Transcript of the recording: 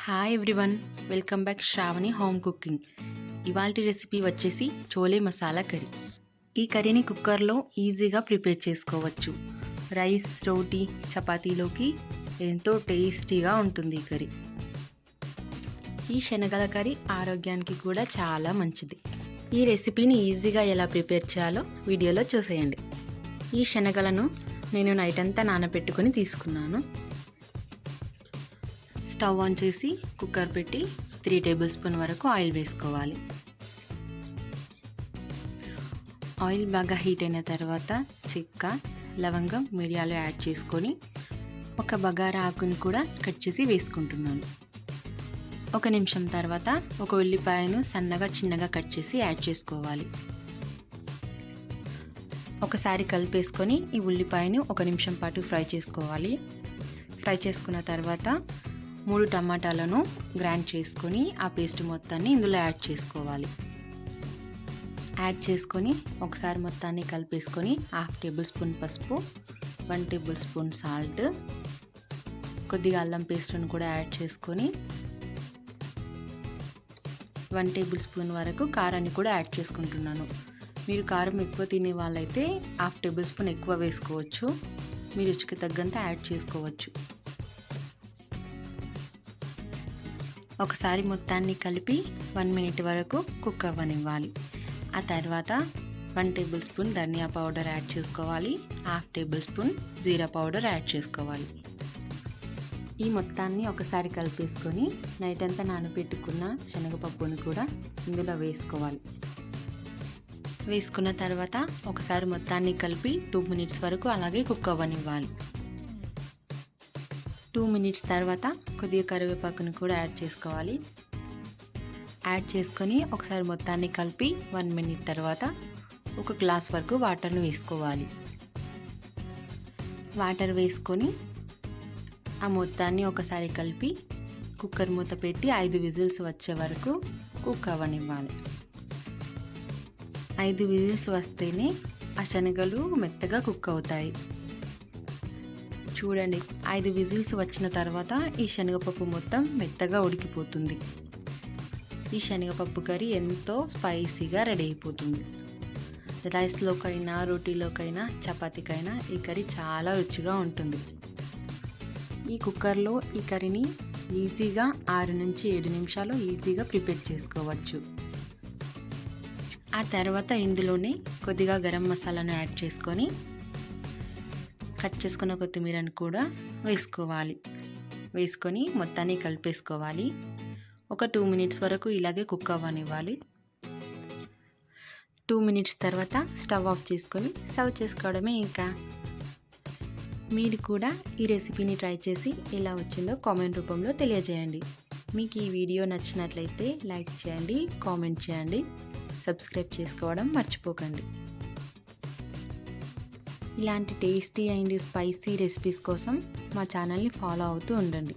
Hi everyone, welcome back Sravani home cooking. ఇవాల్టి recipe వచ్చేసి chole masala curry. ఈ కర్రీని కుక్కర్లో ఈజీగా ప్రిపేర్ చేసుకోవచ్చు. రైస్, రోటీ, చపాతీలోకి ఎంతో టేస్టీగా ఉంటుంది ఈ కర్రీ. ఈ శనగల కర్రీ ఆరోగ్యానికి కూడా చాలా మంచిది. ఈ రెసిపీని ఈజీగా ఎలా ప్రిపేర్ చేయాలో వీడియోలో చూసేయండి. ఈ శనగలను నేను నైట్ అంతా నానబెట్టుకొని తీసుకున్నాను. స్టవ్ ఆన్ చేసి కుక్కర్ పెట్టి 3 టేబుల్ స్పూన్ వరకు ఆయిల్ వేసుకోవాలి. ఆయిల్ బాగా హీట్ అయిన తర్వాత చెక్క, లవంగం, మిరియాలు యాడ్ చేసుకొని ఒక బగారా ఆకుని కూడా కట్ చేసి వేసుకుంటున్నాను. 1 నిమిషం తర్వాత ఒక ఉల్లిపాయను సన్నగా చిన్నగా కట్ చేసి యాడ్ చేసుకోవాలి. ఒకసారి కలిపేసుకొని ఈ ఉల్లిపాయను 1 నిమిషం పాటు ఫ్రై చేసుకోవాలి. ఫ్రై చేసుకున్న తర్వాత 3 టమాటాలను గ్రైండ్ చేసుకొని ఆ పేస్ట్ మొత్తాన్ని ఇందులో యాడ్ చేసుకోవాలి. యాడ్ చేసుకొని ఒకసారి మొత్తాన్ని కలిపేసుకొని 1/2 టేబుల్ స్పూన్ పసుపు, 1 టేబుల్ స్పూన్ సాల్ట్, కొద్దిగా అల్లం పేస్ట్ను కూడా యాడ్ చేసుకొని 1 టేబుల్ స్పూన్ వరకు కారాన్ని కూడా యాడ్ చేసుకుంటున్నాను. మీరు కారం ఎక్కువ తినే వాళ్ళైతే 1/2 టేబుల్ స్పూన్ ఎక్కువ వేసుకోవచ్చు. మీ రుచికి తగ్గంత యాడ్ చేసుకోవచ్చు. ఒకసారి మొత్తాన్ని కలిపి 1 మినిట్ వరకు కుక్ అవ్వనివ్వాలి. ఆ తర్వాత 1 టేబుల్ స్పూన్ ధనియా పౌడర్ యాడ్ చేసుకోవాలి. 1/2 టేబుల్ స్పూన్ జీరా పౌడర్ యాడ్ చేసుకోవాలి. ఈ మొత్తాన్ని ఒకసారి కలిపేసుకొని నైట్ అంతా నానబెట్టుకున్న శనగపప్పును కూడా ఇందులో వేసుకోవాలి. వేసుకున్న తర్వాత ఒకసారి మొత్తాన్ని కలిపి 2 మినిట్స్ వరకు అలాగే కుక్ అవ్వనివ్వాలి. 2 మినిట్స్ తర్వాత కొద్దిగా కరివేపాకును కూడా యాడ్ చేసుకోవాలి. యాడ్ చేసుకొని ఒకసారి మొత్తాన్ని కలిపి 1 మినిట్ తర్వాత 1 గ్లాస్ వరకు వాటర్ను వేసుకోవాలి. వాటర్ వేసుకొని ఆ మొత్తాన్ని ఒకసారి కలిపి కుక్కర్ మూత పెట్టి 5 విజిల్స్ వచ్చే వరకు కుక్ అవ్వనివ్వాలి. 5 విజిల్స్ వస్తేనే ఆ శనగలు మెత్తగా కుక్ అవుతాయి. చూడండి, 5 విజిల్స్ వచ్చిన తర్వాత ఈ శనగపప్పు మొత్తం మెత్తగా ఉడికిపోతుంది. ఈ శనగపప్పు కర్రీ ఎంతో స్పైసీగా రెడీ అయిపోతుంది. రైస్లోకైనా, రోటీలోకైనా, చపాతీకైనా ఈ కర్రీ చాలా రుచిగా ఉంటుంది. ఈ కుక్కర్లో ఈ కర్రీని ఈజీగా 6 నుంచి 7 నిమిషాలు ఈజీగా ప్రిపేర్ చేసుకోవచ్చు. ఆ తర్వాత ఇందులోనే కొద్దిగా గరం మసాలాను యాడ్ చేసుకొని కట్ చేసుకున్న కొత్తిమీరను కూడా వేసుకోవాలి. వేసుకొని మొత్తాన్ని కలిపేసుకోవాలి. ఒక 2 మినిట్స్ వరకు ఇలాగే కుక్ అవ్వనివ్వాలి. 2 మినిట్స్ తర్వాత స్టవ్ ఆఫ్ చేసుకొని సర్వ్ చేసుకోవడమే. ఇంకా మీరు కూడా ఈ రెసిపీని ట్రై చేసి ఎలా వచ్చిందో కామెంట్ రూపంలో తెలియజేయండి. మీకు ఈ వీడియో నచ్చినట్లయితే లైక్ చేయండి, కామెంట్ చేయండి, సబ్స్క్రైబ్ చేసుకోవడం మర్చిపోకండి. ఇలాంటి టేస్టీ అండ్ స్పైసీ రెసిపీస్ కోసం మా ఛానల్ని ఫాలో అవుతూ ఉండండి.